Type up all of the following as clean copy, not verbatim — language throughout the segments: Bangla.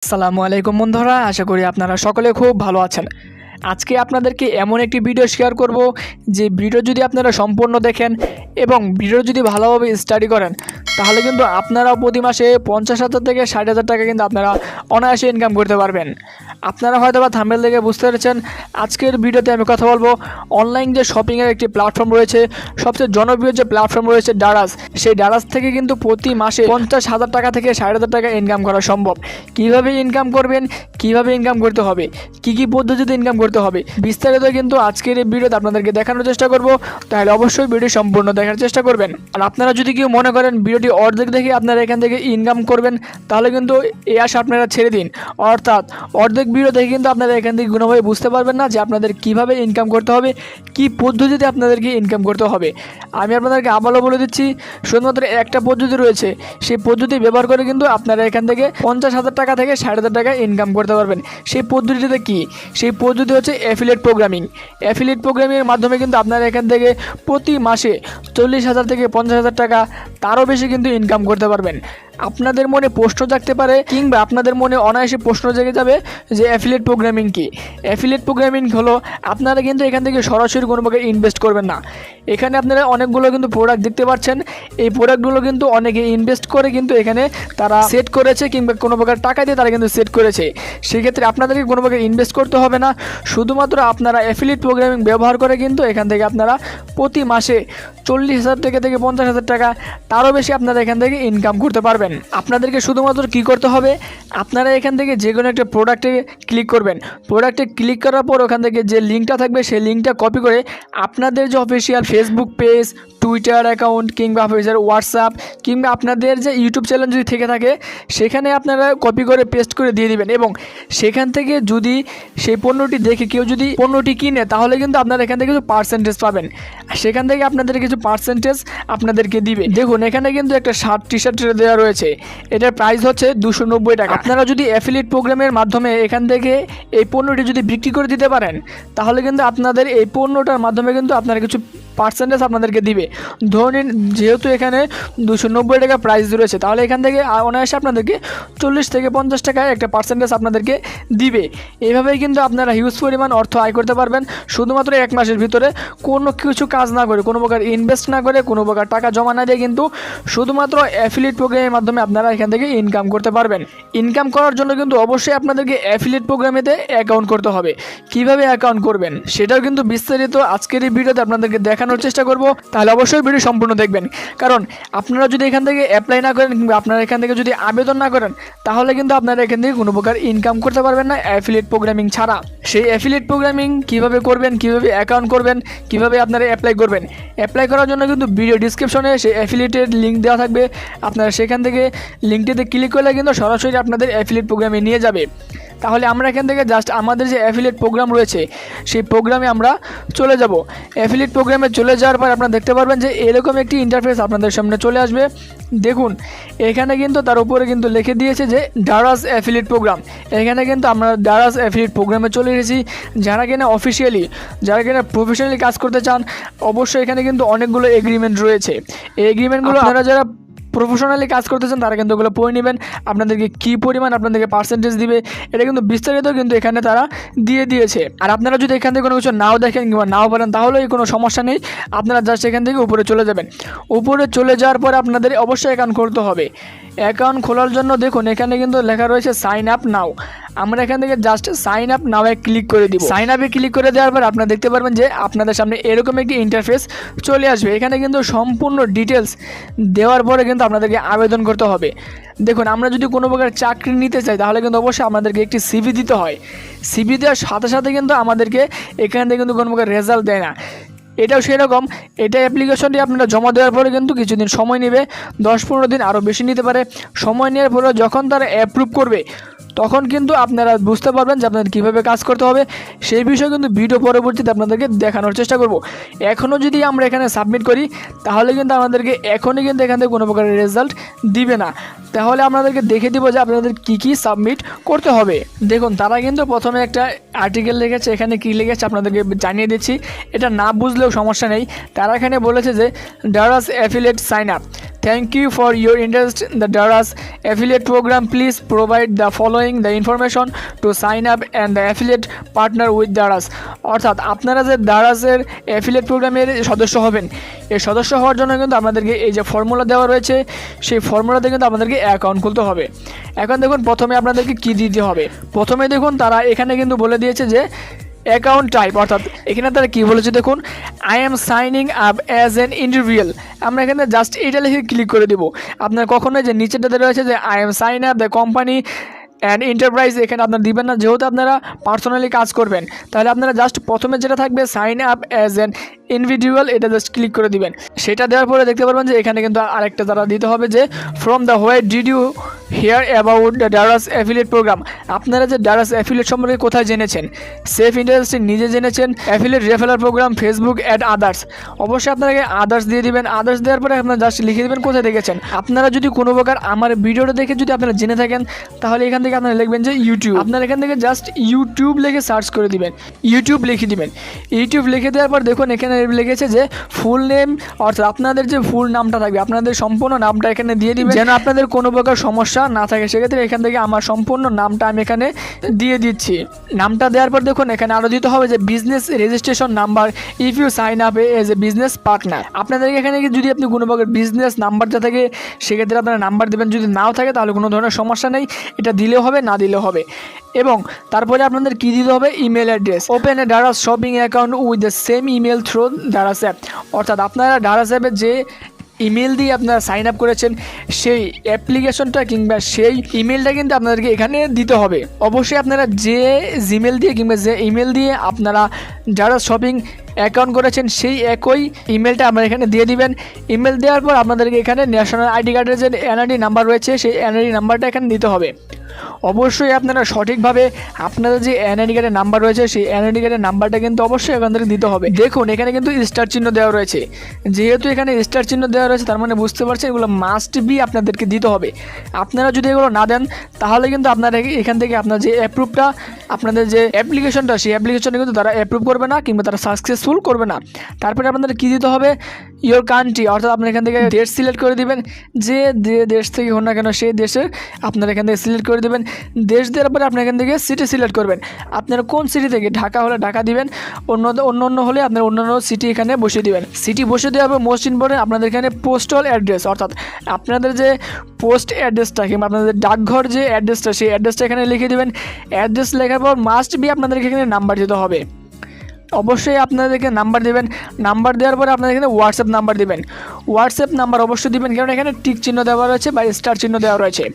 আসসালামু আলাইকুম বন্ধুরা, আশা করি আপনারা সকলে খুব ভালো আছেন। আজকে আপনাদেরকে এমন একটি ভিডিও শেয়ার করব যে ভিডিও যদি আপনারা সম্পূর্ণ দেখেন এবং ভিডিও যদি ভালোভাবে স্টাডি করেন তাহলে কিন্তু আপনারা প্রতি মাসে 50,000 থেকে 60,000 টাকা কিন্তু আপনারা অনায়াসে ইনকাম করতে পারবেন। আপনারা হয়তো বা থাম্বনেল দেখে বুঝতে পেরেছেন আজকের ভিডিওতে আমি কথা বলবো অনলাইন যে শপিংয়ের একটি প্ল্যাটফর্ম রয়েছে, সবচেয়ে জনপ্রিয় যে প্ল্যাটফর্ম রয়েছে ডারাজ, সেই ডারাজ থেকে কিন্তু প্রতি মাসে 50,000 টাকা থেকে 60,000 টাকা ইনকাম করা সম্ভব। কিভাবে ইনকাম করবেন, কিভাবে ইনকাম করতে হবে, কি কি পদ্ধতিতে ইনকাম করতে হবে, বিস্তারিত কিন্তু আজকের এই ভিডিওতে আপনাদেরকে দেখানোর চেষ্টা করব। তাহলে অবশ্যই ভিডিও সম্পূর্ণ দেখার চেষ্টা করবেন। আর আপনারা যদি কেউ মনে করেন ভিডিওটি অর্ধেক দেখে আপনারা এখান থেকে ইনকাম করবেন তাহলে কিন্তু এই আশা আপনারা ছেড়ে দিন। অর্থাৎ অর্ধেক ভিডিও দেখে কিন্তু আপনারা এখান থেকে কোনোভাবে বুঝতে পারবেন না যে আপনাদের কিভাবে ইনকাম করতে হবে, কি পদ্ধতিতে আপনাদেরকে ইনকাম করতে হবে। আমি আপনাদেরকে আবারও বলে দিচ্ছি, শুধুমাত্র একটা পদ্ধতি রয়েছে, সেই পদ্ধতি ব্যবহার করে কিন্তু আপনারা এখান থেকে 50,000 টাকা থেকে 60,000 টাকা ইনকাম করতে পারবেন। সেই পদ্ধতিতে কি? সেই পদ্ধতি হচ্ছে অ্যাফিলিয়েট প্রোগ্রামিং। অ্যাফিলিয়েট প্রোগ্রামিংয়ের মাধ্যমে কিন্তু আপনারা এখান থেকে প্রতি মাসে 40,000 থেকে 50,000 টাকা তারও বেশি কিন্তু ইনকাম করতে পারবেন। আপনাদের মনে প্রশ্ন জাগতে পারে কিংবা আপনাদের মনে অনায়াসে প্রশ্ন জেগে যাবে যে অ্যাফিলিয়েট প্রোগ্রামিং কি। অ্যাফিলিয়েট প্রোগ্রামিং হলো আপনারা কিন্তু এখান থেকে সরাসরি কোনো প্রকার ইনভেস্ট করবেন না। এখানে আপনারা অনেকগুলো কিন্তু প্রোডাক্ট দেখতে পাচ্ছেন, এই প্রোডাক্টগুলো কিন্তু অনেকে ইনভেস্ট করে কিন্তু এখানে তারা সেট করেছে কিংবা কোনো প্রকার টাকা দিয়ে তারা কিন্তু সেট করেছে। সেক্ষেত্রে আপনাদেরকে কোনো প্রকার ইনভেস্ট করতে হবে না, শুধুমাত্র আপনারা অ্যাফিলিয়েট প্রোগ্রামিং ব্যবহার করে কিন্তু এখান থেকে আপনারা প্রতি মাসে 40,000 থেকে 50,000 টাকা তারও বেশি আপনারা এখান থেকে ইনকাম করতে পারবেন। আপনাদেরকে শুধুমাত্র কি করতে হবে, আপনারা এখান থেকে যে কোনো একটা প্রোডাক্টে ক্লিক করবেন। প্রোডাক্টে ক্লিক করার পর ওখান থেকে যে লিঙ্কটা থাকবে সেই লিঙ্কটা কপি করে আপনাদের যে official Facebook page, Twitter account কিংবা অফিসিয়াল হোয়াটসঅ্যাপ কিংবা আপনাদের যে ইউটিউব চ্যানেল যদি থেকে থাকে সেখানে আপনারা কপি করে পেস্ট করে দিয়ে দিবেন। এবং সেখান থেকে যদি সেই পণ্যটি দেখে কেউ যদি পণ্যটি কিনে তাহলে কিন্তু আপনারা এখান থেকে কিছু পার্সেন্টেজ পাবেন। সেখান থেকে আপনাদের কিছু পার্সেন্টেজ আপনাদেরকে দিবে। দেখুন এখানে কিন্তু একটা শার্ট টি শার্ট দেওয়া রয়েছে, এটার প্রাইস হচ্ছে 290 টাকা। আপনারা যদি অ্যাফিলিয়েট প্রোগ্রামের মাধ্যমে এখান থেকে এই পণ্যটি যদি বিক্রি করে দিতে পারেন তাহলে কিন্তু আপনাদের এই পণ্যটার মাধ্যমে কিন্তু আপনারা কিছু পার্সেন্টেজ আপনাদেরকে দিবে। ধরুন যেহেতু এখানে 290 টাকা প্রাইস রয়েছে তাহলে এখান থেকে অনায়াসে আপনাদেরকে 40 থেকে 50 টাকা একটা পার্সেন্টেজ আপনাদেরকে দিবে। এইভাবেই কিন্তু আপনারা হিউজ পরিমাণ অর্থ আয় করতে পারবেন শুধুমাত্র এক মাসের ভিতরে, কোনো কিছু কাজ না করে, কোনো প্রকার ইনভেস্ট না করে, কোনো প্রকার টাকা জমা না দিয়ে কিন্তু শুধুমাত্র অ্যাফিলিয়েট প্রোগ্রামের মাধ্যমে আপনারা এখান থেকে ইনকাম করতে পারবেন। ইনকাম করার জন্য কিন্তু অবশ্যই আপনাদেরকে অ্যাফিলিয়েট প্রোগ্রামেতে অ্যাকাউন্ট করতে হবে। কিভাবে অ্যাকাউন্ট করবেন সেটাও কিন্তু বিস্তারিত আজকের এই ভিডিওতে আপনাদেরকে দেখানোর চেষ্টা করব। তাহলে অবশ্যই ভিডিও সম্পূর্ণ দেখবেন, কারণ আপনারা যদি এখান থেকে অ্যাপ্লাই না করেন কিংবা আপনারা এখান থেকে যদি আবেদন না করেন তাহলে কিন্তু আপনারা এখান থেকে কোনো প্রকার ইনকাম করতে পারবেন না অ্যাফিলিয়েট প্রোগ্রামিং ছাড়া। সেই অ্যাফিলিয়েট প্রোগ্রামিং কিভাবে করবেন, কিভাবে অ্যাকাউন্ট করবেন, কিভাবে আপনারা অ্যাপ্লাই করবেন, অ্যাপ্লাই করার জন্য কিন্তু ভিডিও ডিসক্রিপশনে সেই অ্যাফিলিয়েটের লিঙ্ক দেওয়া থাকবে। আপনারা সেখান থেকে লিঙ্কটিতে ক্লিক করলে কিন্তু সরাসরি আপনাদের অ্যাফিলিয়েট প্রোগ্রামে নিয়ে যাবে। তাহলে আমরা এখান থেকে জাস্ট আমাদের যে অ্যাফিলিয়েট প্রোগ্রাম রয়েছে সেই প্রোগ্রামে আমরা চলে যাব। অ্যাফিলিয়েট প্রোগ্রামে চলে যাওয়ার পর আপনারা দেখতে পারবেন যে এরকম একটি ইন্টারফেস আপনাদের সামনে চলে আসবে। দেখুন এখানে কিন্তু তার উপরে কিন্তু লিখে দিয়েছে যে ডারাজ অ্যাফিলিয়েট প্রোগ্রাম। এখানে কিন্তু আমরা ডারাজ অ্যাফিলিয়েট প্রোগ্রামে চলে এসেছি। যারা কিনা অফিসিয়ালি, যারা কিনা প্রফেশনালি কাজ করতে চান অবশ্যই এখানে কিন্তু অনেকগুলো এগ্রিমেন্ট রয়েছে। এই এগ্রিমেন্টগুলো আপনারা যারা প্রফেশনালি কাজ করতেছেন তারা কিন্তু ওগুলো পড়ে নেবেন। আপনাদেরকে কী পরিমাণ আপনাদেরকে পার্সেন্টেজ দিবে এটা কিন্তু বিস্তারিত কিন্তু এখানে তারা দিয়ে দিয়েছে। আর আপনারা যদি এখান থেকে কোনো কিছু নাও দেখেন কিংবা নাও পারেন তাহলেই কোনো সমস্যা নেই, আপনারা জাস্ট এখান থেকে উপরে চলে যাবেন। উপরে চলে যাওয়ার পরে আপনাদের অবশ্যই অ্যাকাউন্ট করতে হবে। অ্যাকাউন্ট খোলার জন্য দেখুন এখানে কিন্তু লেখা রয়েছে সাইন আপ নাও। আমরা এখান থেকে জাস্ট সাইন আপ নাওয়ে ক্লিক করে দিব। সাইন আপে ক্লিক করে দেওয়ার পর আপনারা দেখতে পারবেন যে আপনাদের সামনে এরকম একটি ইন্টারফেস চলে আসবে। এখানে কিন্তু সম্পূর্ণ ডিটেলস দেওয়ার পরে কিন্তু আপনাদেরকে আবেদন করতে হবে। দেখুন আমরা যদি কোনো প্রকার চাকরি নিতে চাই তাহলে কিন্তু অবশ্যই আমাদেরকে একটি সিভি দিতে হয়। সিভি দেওয়ার সাথে সাথে কিন্তু আমাদেরকে এখান থেকে কিন্তু কোনো প্রকার রেজাল্ট দেয় না। এটাও সেরকম, এটা অ্যাপ্লিকেশনটি আপনারা জমা দেওয়ার পরে কিন্তু কিছুদিন সময় নেবে, 10-15 দিন আরও বেশি নিতে পারে। সময় নেওয়ার পরে যখন তারা অ্যাপ্রুভ করবে তখন কিন্তু আপনারা বুঝতে পারবেন যে আপনাদের কীভাবে কাজ করতে হবে। সেই বিষয়ে কিন্তু ভিডিও পরবর্তীতে আপনাদেরকে দেখানোর চেষ্টা করব। এখনও যদি আমরা এখানে সাবমিট করি তাহলে কিন্তু আমাদেরকে এখনই কিন্তু এখান থেকে কোনো প্রকারের রেজাল্ট দিবে না। তাহলে আপনাদেরকে দেখে দিব যে আপনাদের কী কী সাবমিট করতে হবে। দেখুন তারা কিন্তু প্রথমে একটা আর্টিকেল লিখেছে, এখানে কী লিখেছে আপনাদেরকে জানিয়ে দিচ্ছি। এটা না বুঝলেও সমস্যা নেই। তারা এখানে বলেছে যে Daraz affiliate sign up. Thank you for your interest in the Daraz affiliate program. Please provide the following the information to sign up and the affiliate partner with Daraz. অর্থাৎ আপনারা যে দারাজের অ্যাফিলিয়েট প্রোগ্রামের সদস্য হবেন, এই সদস্য হওয়ার জন্য কিন্তু আপনাদেরকে এই যে ফর্মুলা দেওয়া রয়েছে, সেই ফর্মুলাতে কিন্তু আপনাদেরকে অ্যাকাউন্ট খুলতে হবে। এখন দেখুন প্রথমে আপনাদেরকে কী দিতে হবে। প্রথমে দেখুন তারা এখানে কিন্তু বলে দিয়েছে যে অ্যাকাউন্ট টাইপ, অর্থাৎ এখানে তারা কী বলেছে দেখুন, I am signing up as an individual. আমরা এখানে জাস্ট এটা লিখে ক্লিক করে দেবো। আপনার কখনোই যে নিচেটাতে রয়েছে যে I am sign up the company and enterprise, এখানে আপনারা দিবেন না, যেহেতু আপনারা পার্সোনালি কাজ করবেন। তাহলে আপনারা জাস্ট প্রথমে যেটা থাকবে sign up as an individual, এটা জাস্ট ক্লিক করে দিবেন। সেটা দেওয়ার পরে দেখতে পারবেন যে এখানে কিন্তু আরেকটা তারা দিতে হবে যে from the why did you hear about the Daraz affiliate program. আপনারা যে Daraz অ্যাফিলিয়েট সম্পর্কে কোথায় জেনেছেন? সেফ ইন্টারেস্টিং নিজে জেনেছেন, affiliate referral program Facebook ad others. অবশ্যই আপনাকে আদার্স দিয়ে দিবেন। আদার্স দেওয়ার পরে আপনারা জাস্ট লিখে দেবেন কোথায় দেখেছেন। আপনারা যদি কোনো প্রকার আমার ভিডিওটা দেখে যদি আপনারা জেনে থাকেন, তাহলে এখান থেকে আপনারা লিখবেন যে ইউটিউব। আপনারা এখান থেকে জাস্ট ইউটিউব লিখে সার্চ করে দিবেন, ইউটিউব লিখে দিবেন। ইউটিউব লিখে দেওয়ার পর দেখুন এখানে লিখেছে যে ফুল নেম, অর্থাৎ আপনাদের যে ফুল নামটা থাকবে, আপনাদের সম্পূর্ণ নামটা এখানে দিয়ে দিবেন, যেন আপনাদের কোনো প্রকার সমস্যা না থাকে। সেক্ষেত্রে এখান থেকে আমার সম্পূর্ণ নামটা আমি এখানে দিয়ে দিচ্ছি। নামটা দেওয়ার পর দেখুন এখানে আরও দিতে হবে যে business registration number if you sign up as a business partner. আপনাদেরকে এখানে যদি আপনি কোনো প্রকার বিজনেস নাম্বারটা থাকে, সেক্ষেত্রে আপনারা নাম্বার দেবেন। যদি নাও থাকে তাহলে কোনো ধরনের সমস্যা নেই, এটা দিলেও হবে না দিলেও হবে। এবং তারপরে আপনাদের কী দিতে হবে, email address. Open A Daraz shopping account with the same email through Daraz app. অর্থাৎ আপনারা Daraz অ্যাপে যে ইমেল দিয়ে আপনারা সাইন আপ করেছেন, সেই অ্যাপ্লিকেশনটা কিংবা সেই ইমেলটা কিন্তু আপনাদেরকে এখানে দিতে হবে। অবশ্যই আপনারা যে জিমেল দিয়ে কিংবা যে ইমেল দিয়ে আপনারা Daraz শপিং অ্যাকাউন্ট করেছেন, সেই একই ইমেলটা আপনারা এখানে দিয়ে দিবেন। ইমেল দেওয়ার পর আপনাদেরকে এখানে ন্যাশনাল আইডি কার্ডের যে এনআইডি নাম্বার রয়েছে, সেই এনআইডি নাম্বারটা এখানে দিতে হবে। অবশ্যই আপনারা সঠিকভাবে আপনাদের যে এনআইডি কার্ডের নাম্বার রয়েছে, সেই এনআইডি কার্ডের নাম্বারটা কিন্তু অবশ্যই এখান থেকে দিতে হবে। দেখুন এখানে কিন্তু স্টার চিহ্ন দেওয়া রয়েছে। যেহেতু এখানে স্টার চিহ্ন দেওয়া রয়েছে, তার মানে বুঝতে পারছেন এগুলো মাস্ট বি আপনাদেরকে দিতে হবে। আপনারা যদি এগুলো না দেন, তাহলে কিন্তু আপনারা এখান থেকে আপনার যে অ্যাপ্রুভটা, আপনাদের যে অ্যাপ্লিকেশনটা, সেই অ্যাপ্লিকেশনটা কিন্তু তারা অ্যাপ্রুভ করবে না কিংবা তারা সাকসেসফুল করবে না। তারপরে আপনাদের কী দিতে হবে, ইয়োর কান্ট্রি, অর্থাৎ আপনি এখান থেকে দেশ সিলেক্ট করে দিবেন। যে দেশ থেকে হোক না কেন, সেই দেশের আপনারা এখান থেকে সিলেক্ট করে দেবেন। দেশ দেওয়ার পরে আপনি এখান থেকে সিটি সিলেক্ট করবেন। আপনারা কোন সিটি থেকে, ঢাকা হলে ঢাকা দিবেন, অন্য হলে আপনার অন্যান্য সিটি এখানে বসিয়ে দিবেন। সিটি বসে দেওয়া হবে। মোস্ট ইম্পর্টেন্ট আপনাদের এখানে পোস্টাল অ্যাড্রেস, অর্থাৎ আপনাদের যে পোস্ট অ্যাড্রেসটা কিংবা আপনাদের ডাকঘর যে অ্যাড্রেসটা, সেই অ্যাড্রেসটা এখানে লিখে দেবেন। অ্যাড্রেস লেখার পর মাস্ট বি আপনাদেরকে এখানে নাম্বার দিতে হবে। অবশ্যই আপনাদেরকে নাম্বার দেবেন। নাম্বার দেওয়ার পরে আপনাদের এখানে হোয়াটসঅ্যাপ নাম্বার দেবেন। হোয়াটসঅ্যাপ নাম্বার অবশ্যই দিবেন, কারণ এখানে টিক চিহ্ন দেওয়া রয়েছে বা স্টার চিহ্ন দেওয়া রয়েছে।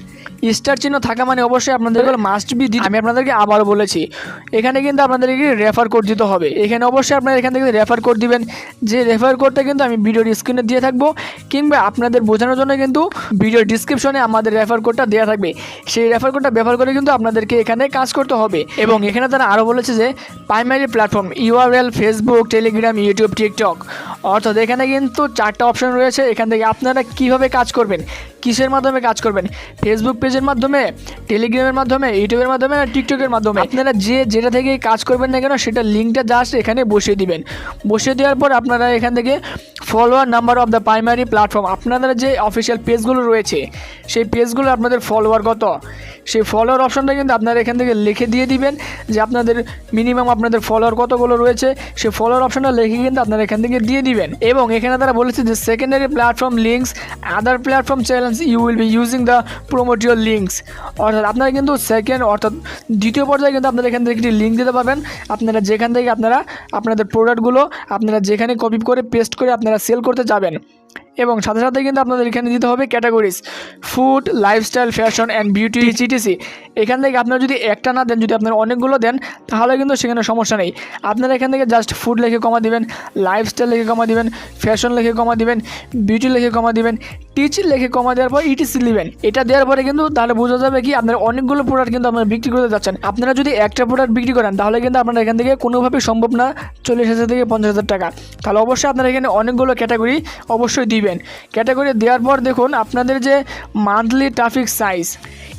স্টার চিহ্ন থাকা মানে অবশ্যই আপনাদের মাস্ট বি দিতে। আমি আপনাদেরকে আবারও বলেছি, এখানে কিন্তু আপনাদেরকে রেফার কোড দিতে হবে। এখানে অবশ্যই আপনারা এখান থেকে রেফার কোড দিবেন। যে রেফার কোডটা কিন্তু আমি ভিডিওর স্ক্রিনে দিয়ে থাকবো, কিংবা আপনাদের বোঝানোর জন্য কিন্তু ভিডিওর ডিসক্রিপশনে আমাদের রেফার কোডটা দেওয়া থাকবে। সেই রেফার কোডটা ব্যবহার করে কিন্তু আপনাদেরকে এখানে কাজ করতে হবে। এবং এখানে তারা আরও বলেছে যে primary platform URL Facebook, Telegram, YouTube, TikTok. অর্থাৎ এখানে কিন্তু 4টা অপশন রয়েছে। এখান থেকে আপনারা কীভাবে কাজ করবেন, কিসের মাধ্যমে কাজ করবেন, ফেসবুক পেজের মাধ্যমে, টেলিগ্রামের মাধ্যমে, ইউটিউবের মাধ্যমে, টিকটকের মাধ্যমে, আপনারা যেটা থেকে কাজ করবেন না কেন, সেটা লিঙ্কটা জাস্ট এখানে বসিয়ে দিবেন। বসিয়ে দেওয়ার পর আপনারা এখান থেকে follower number of the primary platform, আপনাদের যে অফিসিয়াল পেজগুলো রয়েছে, সেই পেজগুলো আপনাদের ফলোয়ার কত, সেই ফলোয়ার অপশনটা কিন্তু আপনারা এখান থেকে লিখে দিয়ে দিবেন যে আপনাদের মিনিমাম আপনাদের ফলোয়ার কতগুলো রয়েছে। সেই ফলোয়ার অপশনটা লিখে কিন্তু আপনারা এখান থেকে দিয়ে দিবেন। এবং এখানে তারা বলেছে যে secondary platform links other platform challenge you will be using the promote your links. অর্থাৎ আপনারা কিন্তু অর্থাৎ দ্বিতীয় পর্যায়ে কিন্তু আপনারা এখান থেকে একটি লিঙ্ক দিতে পারবেন। আপনারা যেখান থেকে আপনারা আপনাদের প্রোডাক্টগুলো আপনারা যেখানে কপি করে পেস্ট করে আপনারা সেল করতে যাবেন। এবং সাথে সাথে কিন্তু আপনাদের এখানে দিতে হবে categories food, lifestyle, fashion and beauty, CTC. এখান থেকে আপনারা যদি একটা না দেন, যদি আপনারা অনেকগুলো দেন, তাহলে কিন্তু সেখানে সমস্যা নেই। আপনারা এখান থেকে জাস্ট ফুড লিখে কমা দিবেন, লাইফস্টাইল লিখে কমা দিবেন, ফ্যাশন লিখে কমা দিবেন, বিউটি লিখে কমা দিবেন, টিচ লিখে কমা দেওয়ার পর ইটিসি দিবেন। এটা দেওয়ার পরে কিন্তু তাহলে বোঝা যাবে কি আপনার অনেকগুলো প্রোডাক্ট কিন্তু আপনারা বিক্রি করতে যাচ্ছেন। আপনারা যদি একটা প্রোডাক্ট বিক্রি করেন, তাহলে কিন্তু আপনারা এখান থেকে কোনোভাবেই সম্ভব না 40,000 থেকে 50,000 টাকা। তাহলে অবশ্যই আপনারা এখানে অনেকগুলো ক্যাটাগরি অবশ্যই দিবেন। ক্যাটাগরি দেওয়ার পর দেখুন আপনাদের যে মান্থলি ট্রাফিক সাইজ,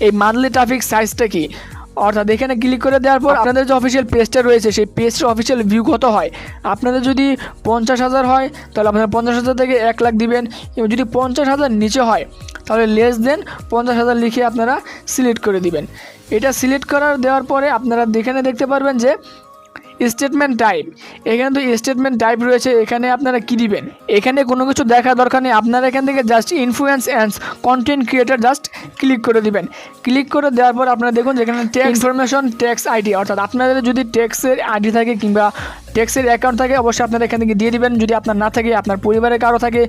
এই মান্থলি ট্রাফিক সাইজটা কি, অর্থাৎ এখানে ক্লিক করে দেওয়ার পর আপনাদের যে অফিসিয়াল পেজটা রয়েছে সেই পেজটার অফিসিয়াল ভিউ কত হয়। আপনাদের যদি 50,000 হয় তাহলে আপনারা 50,000 থেকে 1 লাখ দিবেন, এবং যদি 50,000 নিচে হয় তাহলে লেস দেন 50,000 লিখে আপনারা সিলেক্ট করে দিবেন। এটা সিলেক্ট দেওয়ার পরে আপনারা এখানে দেখতে পারবেন যে স্টেটমেন্ট টাইপ, এখানে তো স্টেটমেন্ট টাইপ রয়েছে। এখানে আপনারা কী দিবেন, এখানে কোনো কিছু দেখার দরকার নেই। আপনারা এখান থেকে just influence and content creator just click করে দিবেন। ক্লিক করে দেওয়ার পর আপনারা দেখুন যেখানে ট্যাক্স ইনফরমেশন ট্যাক্স আইডি, অর্থাৎ আপনাদের যদি ট্যাক্সের আইডি থাকে কিংবা ট্যাক্সের অ্যাকাউন্ট থাকে অবশ্যই আপনারা এখান থেকে দিয়ে দিবেন। যদি আপনার না থাকে, আপনার পরিবারের কারো থাকে,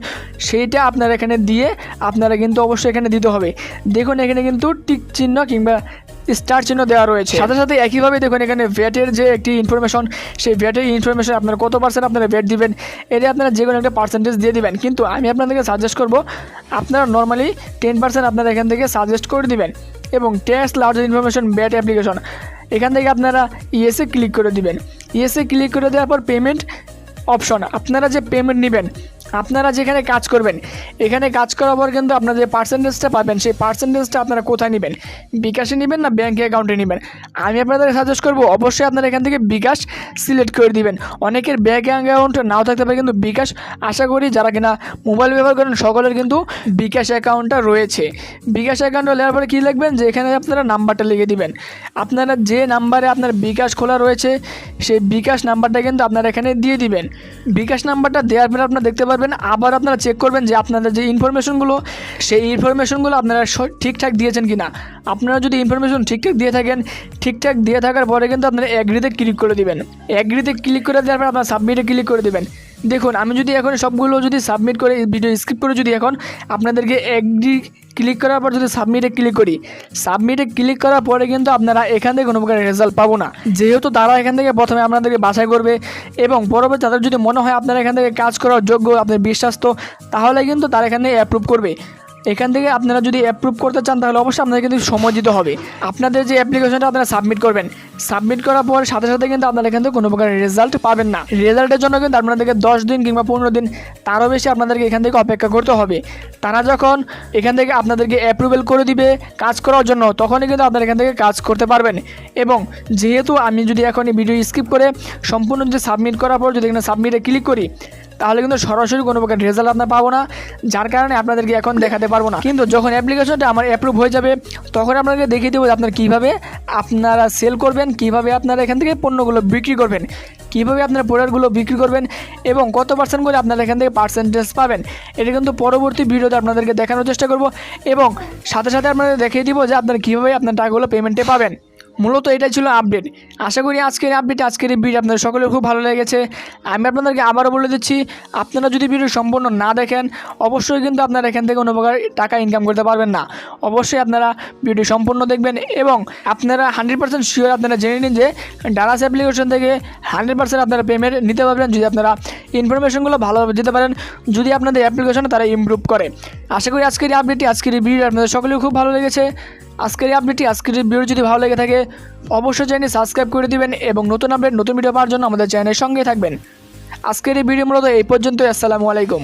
সেইটা আপনারা এখানে দিয়ে আপনারা কিন্তু অবশ্যই এখানে দিতে হবে। দেখুন এখানে কিন্তু টিক চিহ্ন কিংবা স্টার চিহ্ন দেওয়া রয়েছে। সাথে সাথে একইভাবে দেখুন এখানে ভ্যাটের যে একটি ইনফরমেশন, সেই ভ্যাটের ইনফরমেশন আপনারা কত পার্সেন্ট আপনারা ভ্যাট দিবেন, এটা আপনারা যে কোনো একটা পার্সেন্টেজ দিয়ে দিবেন। কিন্তু আমি আপনাদেরকে সাজেস্ট করব আপনারা নর্মালি 10% আপনারা এখান থেকে সাজেস্ট করে দিবেন। এবং tax large information VAT application, এখান থেকে আপনারা ইয়েসে ক্লিক করে দিবেন। ইয়েসে ক্লিক করে দেওয়ার পর পেমেন্ট অপশন, আপনারা যে পেমেন্ট নেবেন, আপনারা যেখানে কাজ করবেন, এখানে কাজ করার পর কিন্তু আপনারা যে পার্সেন্টেজটা পাবেন সেই পার্সেন্টেজটা আপনারা কোথায় নেবেন, বিকাশে নেবেন না ব্যাঙ্ক অ্যাকাউন্টে নেবেন। আমি আপনাদের সাজেস্ট করব অবশ্যই আপনারা এখান থেকে বিকাশ সিলেক্ট করে দিবেন। অনেকের ব্যাঙ্ক অ্যাকাউন্ট নাও থাকতে পারে, কিন্তু বিকাশ আশা করি যারা কিনা মোবাইল ব্যবহার করেন সকলের কিন্তু বিকাশ অ্যাকাউন্টটা রয়েছে। বিকাশ অ্যাকাউন্টটা নেওয়ার পরে কী লিখবেন যে এখানে আপনারা নাম্বারটা লিখে দিবেন। আপনারা যে নাম্বারে আপনার বিকাশ খোলা রয়েছে সেই বিকাশ নাম্বারটা কিন্তু আপনারা এখানে দিয়ে দিবেন। বিকাশ নাম্বারটা দেওয়ার পরে আপনারা দেখতে পারবেন, আবার আপনারা চেক করবেন যে আপনাদের যে ইনফরমেশনগুলো সেই ইনফরমেশনগুলো আপনারা ঠিকঠাক দিয়েছেন কিনা। আপনারা যদি ইনফরমেশন ঠিকঠাক দিয়ে থাকেন, ঠিকঠাক দিয়ে থাকার পরে কিন্তু আপনারা এগ্রিতে ক্লিক করে দিবেন। এগ্রিতে ক্লিক করে দেওয়ার পর আপনারা সাবমিটে ক্লিক করে দেবেন। দেখুন আমি যদি এখন সবগুলো যদি সাবমিট করে ভিডিও স্কিপ করে যদি এখন আপনাদেরকে এগ্রি ক্লিক করার পর যদি সাবমিটে ক্লিক করি, সাবমিটে ক্লিক করার পরে কিন্তু আপনারা এখান থেকে কোনো প্রকার রেজাল্ট পাবো না, যেহেতু তারা এখান থেকে প্রথমে আপনাদেরকে বাছাই করবে এবং পরবর্তী তাদের যদি মনে হয় আপনারা এখান থেকে কাজ করার যোগ্য, আপনার বিশ্বাস্ত, তাহলে কিন্তু তারা এখানে অ্যাপ্রুভ করবে। এখান থেকে আপনারা যদি অ্যাপ্রুভ করতে চান তাহলে অবশ্যই আপনাদের কিন্তু সময় দিতে হবে। আপনাদের যে অ্যাপ্লিকেশনটা আপনারা সাবমিট করবেন, সাবমিট করার পর সাথে সাথে কিন্তু আপনারা এখান থেকে কোনো প্রকার রেজাল্ট পাবেন না। রেজাল্টের জন্য কিন্তু আপনাদেরকে 10 দিন কিংবা 15 দিন তারও বেশি আপনাদেরকে এখান থেকে অপেক্ষা করতে হবে। তারা যখন এখান থেকে আপনাদেরকে অ্যাপ্রুভেল করে দিবে কাজ করার জন্য, তখনই কিন্তু আপনারা এখান থেকে কাজ করতে পারবেন। এবং যেহেতু আমি যদি এখন এই ভিডিও স্কিপ করে সম্পূর্ণ যে সাবমিট করার পর যদি এখানে সাবমিটে ক্লিক করি, তাহলে কিন্তু সরাসরি কোনো প্রকার রেজাল্ট আপনার পাবো না, যার কারণে আপনাদেরকে এখন দেখাতে পারবো না। কিন্তু যখন অ্যাপ্লিকেশনটা আমার অ্যাপ্রুভ হয়ে যাবে তখন আপনাদেরকে দেখিয়ে দেবো আপনারা কীভাবে আপনারা সেল করবেন, কীভাবে আপনারা এখান থেকে পণ্যগুলো বিক্রি করবেন, কীভাবে আপনারা প্রোডাক্টগুলো বিক্রি করবেন এবং কত পার্সেন্ট করে আপনারা এখান থেকে পার্সেন্টেজ পাবেন। এটা কিন্তু পরবর্তী ভিডিওতে আপনাদেরকে দেখানোর চেষ্টা করব এবং সাথে সাথে আপনাদের দেখিয়ে দিব যে আপনারা কীভাবে আপনার টাকাগুলো পেমেন্টে পাবেন। মূলত এটাই ছিল আপডেট। আশা করি আজকের এই ভিডিও আপনাদের সকলের খুব ভালো লেগেছে। আমি আপনাদেরকে আবারও বলে দিচ্ছি, আপনারা যদি ভিডিও সম্পূর্ণ না দেখেন অবশ্যই কিন্তু আপনারা এখান থেকে কোনো প্রকার টাকা ইনকাম করতে পারবেন না। অবশ্যই আপনারা ভিডিও সম্পূর্ণ দেখবেন এবং আপনারা 100% শিওর আপনারা জেনে নিন যে ডারাস অ্যাপ্লিকেশন থেকে 100% আপনারা পেমেন্ট নিতে পারবেন যদি আপনারা ইনফরমেশনগুলো ভালোভাবে দিতে পারেন, যদি আপনাদের অ্যাপ্লিকেশনে তারা ইমপ্রুভ করে। আশা করি আজকের এই ভিডিও আপনাদের সকলের খুব ভালো লেগেছে। আজকের এই ভিডিও যদি ভালো লেগে থাকে অবশ্যই চ্যানেল সাবস্ক্রাইব করে দিবেন এবং নতুন ভিডিও পাওয়ার জন্য আমাদের চ্যানেলের সঙ্গে থাকবেন। আজকের এই ভিডিও মূলত এই পর্যন্তই। আসসালামু আলাইকুম।